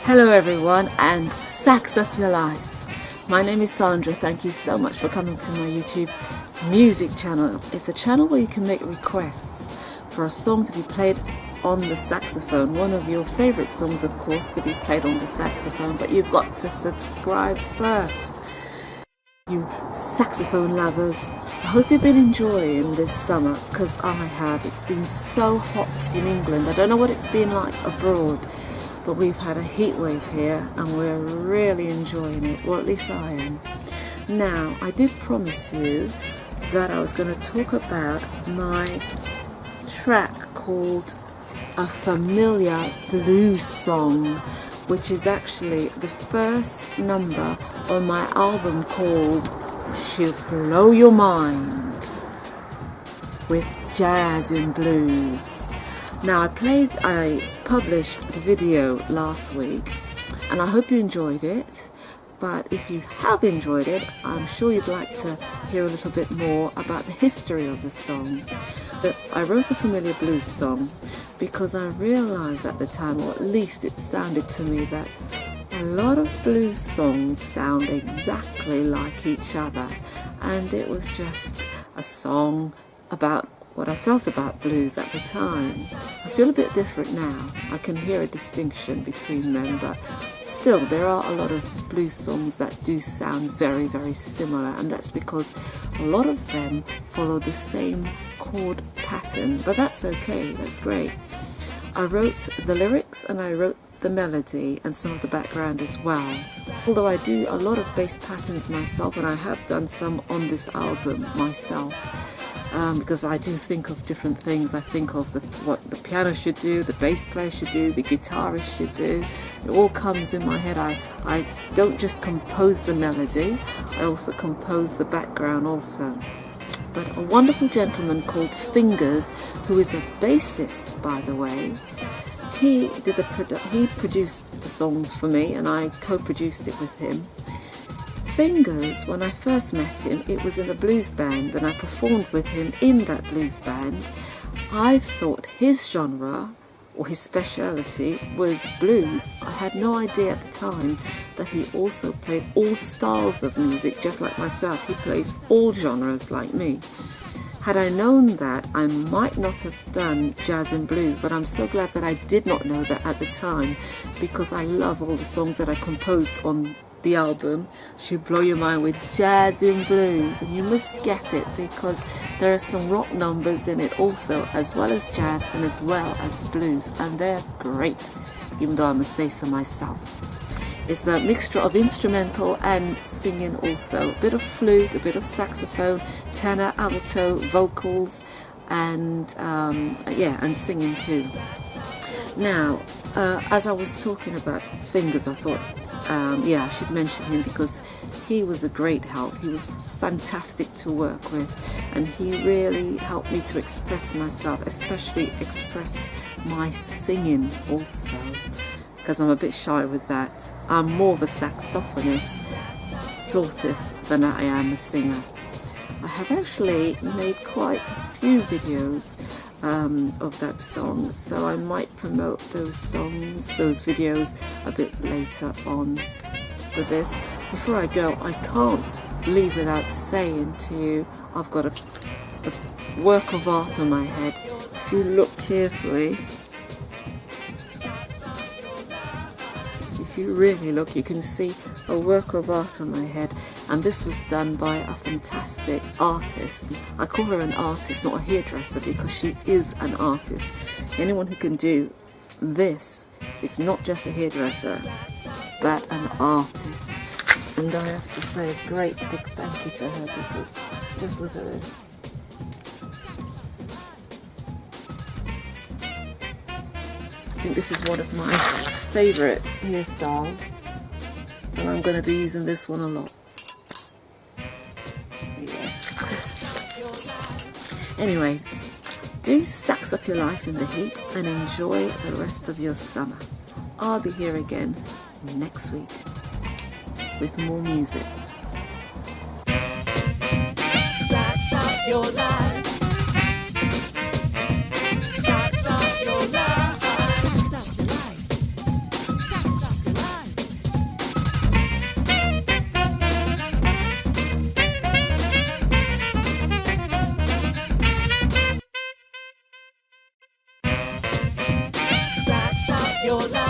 Hello everyone, and sax up your life. My name is Sandra. Thank you so much for coming to my YouTube music channel. It's a channel where you can make requests for a song to be played on the saxophone. One of your favorite songs, of course, to be played on the saxophone, but you've got to subscribe first. You saxophone lovers, I hope you've been enjoying this summer, because I have. It's been so hot in England. I don't know what it's been like abroad, but we've had a heat wave here and we're really enjoying it, or at least I am. Now, I did promise you that I was going to talk about my track called A Familiar Blues Song, which is actually the first number on my album called She'll Blow Your Mind with Jazz in Blues. Now, I published the video last week and I hope you enjoyed it, but if you have enjoyed it, I'm sure you'd like to hear a little bit more about the history of the song. I wrote A Familiar Blues Song because I realized at the time, or at least it sounded to me, that a lot of blues songs sound exactly like each other, and it was just a song about what I felt about blues at the time. I feel a bit different now. I can hear a distinction between them, but still there are a lot of blues songs that do sound very, very similar, and that's because a lot of them follow the same chord pattern, but that's okay, that's great. I wrote the lyrics and I wrote the melody and some of the background as well. Although I do a lot of bass patterns myself, and I have done some on this album myself. Because I do think of different things. I think of what the piano should do, the bass player should do, the guitarist should do. It all comes in my head. I don't just compose the melody, I also compose the background also. But a wonderful gentleman called Fingerz, who is a bassist, by the way, he produced the songs for me and I co-produced it with him. Fingerz, when I first met him, it was in a blues band and I performed with him in that blues band. I thought his genre, or his speciality, was blues. I had no idea at the time that he also played all styles of music, just like myself. He plays all genres like me. Had I known that, I might not have done jazz and blues, but I'm so glad that I did not know that at the time, because I love all the songs that I composed on the album She'll Blow Your Mind with Jazz in Blues, and you must get it because there are some rock numbers in it also, as well as jazz and as well as blues, and they're great, even though I must say so myself. It's a mixture of instrumental and singing also, a bit of flute, a bit of saxophone, tenor, alto, vocals, and and singing too. Now, as I was talking about Fingerz, I thought I should mention him because he was a great help. He was fantastic to work with, and he really helped me to express myself, especially express my singing also, because I'm a bit shy with that. I'm more of a saxophonist, flautist, than I am a singer. I have actually made quite a few videos of that song, so I might promote those videos a bit later on with this. Before I go, I can't leave without saying to you, I've got a work of art on my head. If you look carefully, if you really look, you can see a work of art on my head, and this was done by a fantastic artist. I call her an artist, not a hairdresser, because she is an artist. Anyone who can do this is not just a hairdresser, but an artist. And I have to say a great big thank you to her, because just look at this. I think this is one of my favourite hairstyles, and I'm going to be using this one a lot. Anyway, do sax up your life in the heat and enjoy the rest of your summer. I'll be here again next week with more music. Sax up your life. Sax up your life. Sax up your life. Sax up your life. your life.